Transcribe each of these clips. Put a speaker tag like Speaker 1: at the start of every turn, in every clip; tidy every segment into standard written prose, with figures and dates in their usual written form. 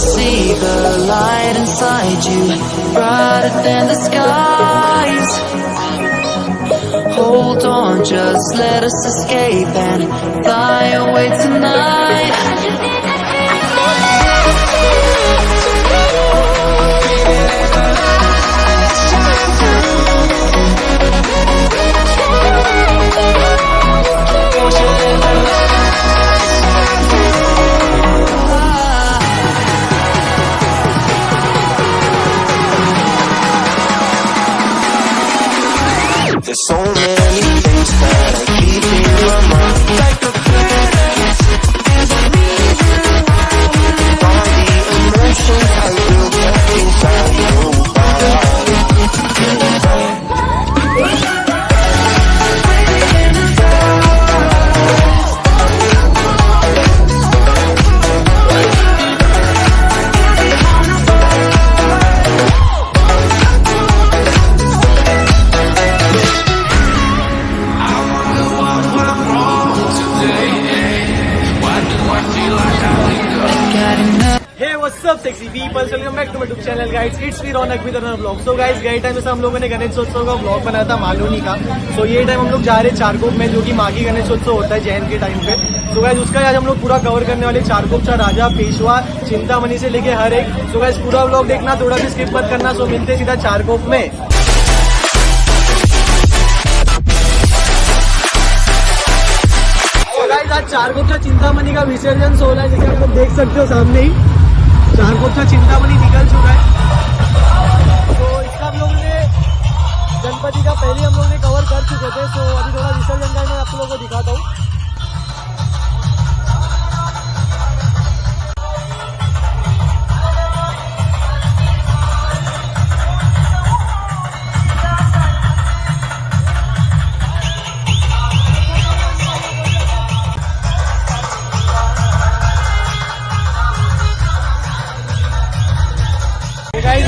Speaker 1: see the light inside you, brighter than the skies. Hold on, just let us escape and fly away tonight.
Speaker 2: There's so many things that I keep in my mind, like a planet. All the emotions I built up inside your
Speaker 3: sexy people, welcome back to my YouTube channel guys, it's me Raunak with another vlog. So guys, गए time से हम लोगों ने गणेशोत्सव का vlog बनाया था मालूनी का। सो ये टाइम हम लोग जा रहे हैं चारकोप में, जो कि माघी गणेशोत्सव होता है जैन के टाइम पे। सो गाइस, उसका आज हम लोग पूरा कवर करने वाले, चारकोपचा राजा, पेशवा, चिंतामणि से लेके हर एक। सो गाइस, पूरा व्लॉग देखना, थोड़ा भी स्किप मत करना। सो मिलते सीधा चारकोप में। आज चारकोपचा चिंतामणि का विसर्जन सोहला है, जैसे आप लोग देख सकते हो सामने ही चारकोपचा चिंतामणि निकल चुका है। तो इसका हम लोगों ने गणपति का पहले हम लोग ने कवर कर चुके थे। तो अभी थोड़ा विसर्जन का मैं आप लोगों को दिखाता हूँ।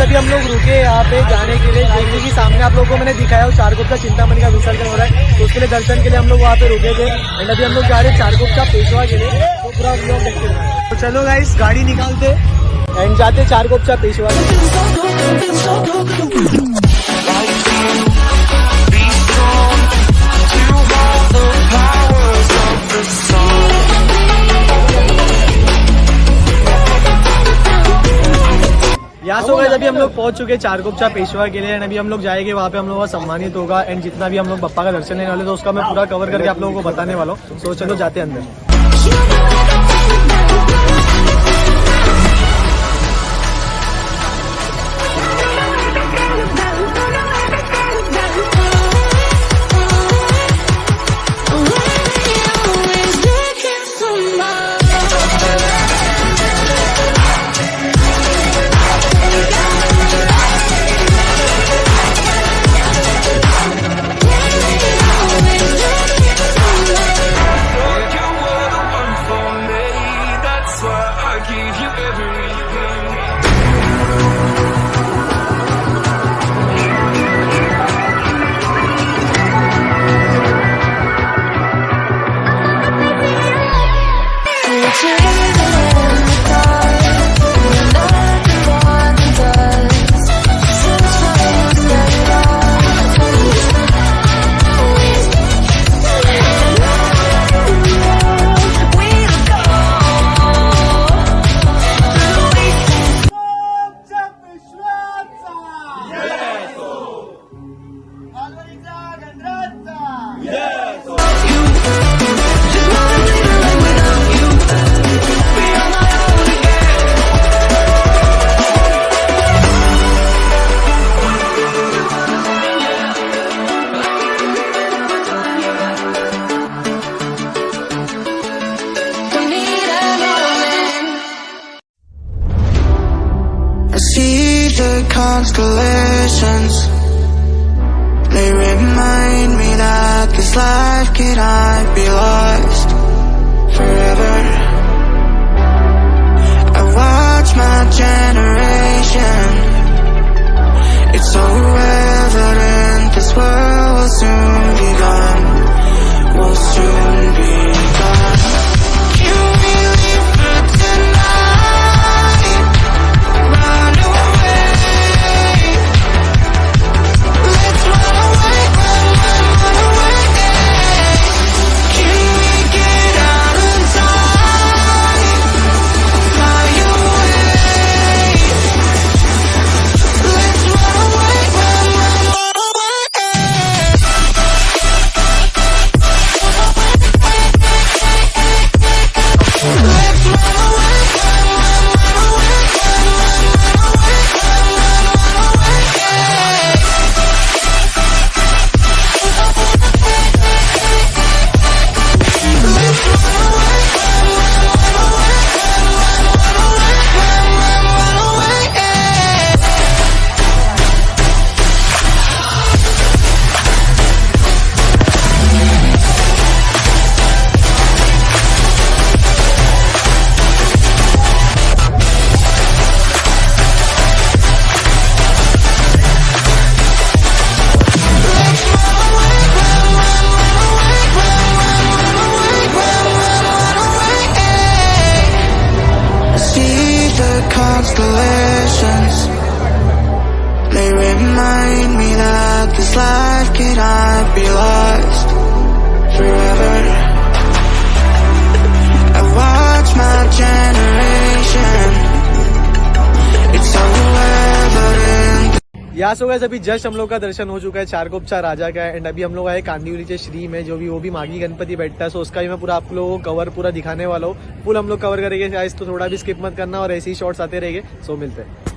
Speaker 3: अभी हम लोग रुके यहाँ पे जाने के लिए, देखने की सामने आप लोगों को मैंने दिखाया हो चारकोपचा चिंतामणि का विसर्जन हो रहा है। तो उसके लिए दर्शन के लिए हम लोग वहाँ पे रुके थे। एंड अभी हम लोग जा रहे हैं चारकोपचा पेशवा के लिए। तो पूरा हम लोग देखते हैं। तो चलो गाइस, गाड़ी निकालते एंड जाते चारकोपचा पेशवा। यहाँ से गाइस, अभी हम लोग पहुंच चुके हैं चारकोपचा पेशवा के लिए। एंड अभी हम लोग जाएंगे वहाँ पे, हम लोग का सम्मानित होगा। एंड जितना भी हम लोग बप्पा का दर्शन लेने वाले, तो उसका मैं पूरा कवर करके आप लोगों को बताने वाला हूँ। तो चलो जाते हैं अंदर।
Speaker 2: Constellations, they remind me that this life cannot be lost forever. I watch my generation, it's so evident this world will soon be gone, will soon be gone. Can we live for tonight?
Speaker 3: यहाँ so guys अभी just हम लोग का दर्शन हो चुका है चारकोपचा राजा का and अभी हम लोग आए कांदिवलीचे श्री में जो भी वो भी मागी गणपति बैठता है। सो उसका भी मैं पूरा आप लोगों को कवर पूरा दिखाने वाला हूँ। फुल हम लोग कवर करेंगे गाइस, तो थोड़ा भी स्किप मत करना और ऐसे ही शॉर्ट्स आते रहेंगे। सो मिलते हैं।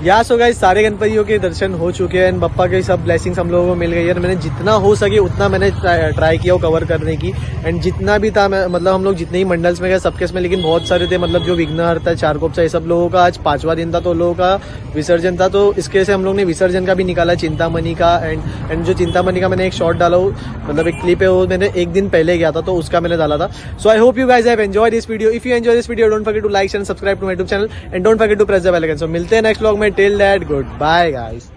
Speaker 3: यहाँ सो गाइस सारे गणपतियों के दर्शन हो चुके हैं एंड बप्पा के सब ब्लेसिंग्स हम लोगों को मिल गई है। मैंने जितना हो सके उतना मैंने ट्राई किया कवर करने की एंड जितना भी था मतलब हम लोग जितने ही मंडल्स में गए सबके इसमें, लेकिन बहुत सारे थे मतलब जो विघ्नहर्ता चारकोपचा ये सब लोगों का आज 5वां दिन था तो लोगों का विसर्जन था। तो इसके से हम लोग ने विसर्जन का भी निकाला चिंतामणि का एंड जो चिंतामणि का मैंने एक शॉर्ट डाला मतलब एक क्लिप है वो मैंने एक दिन पहले गया था तो उसका मैंने डाला था। So I hope you guys have enjoyed this video. If you enjoy this video don't forget to like and subscribe to my YouTube channel and don't forget to press the bell icon. So मिलते हैं next vlog में। Till that good bye guys.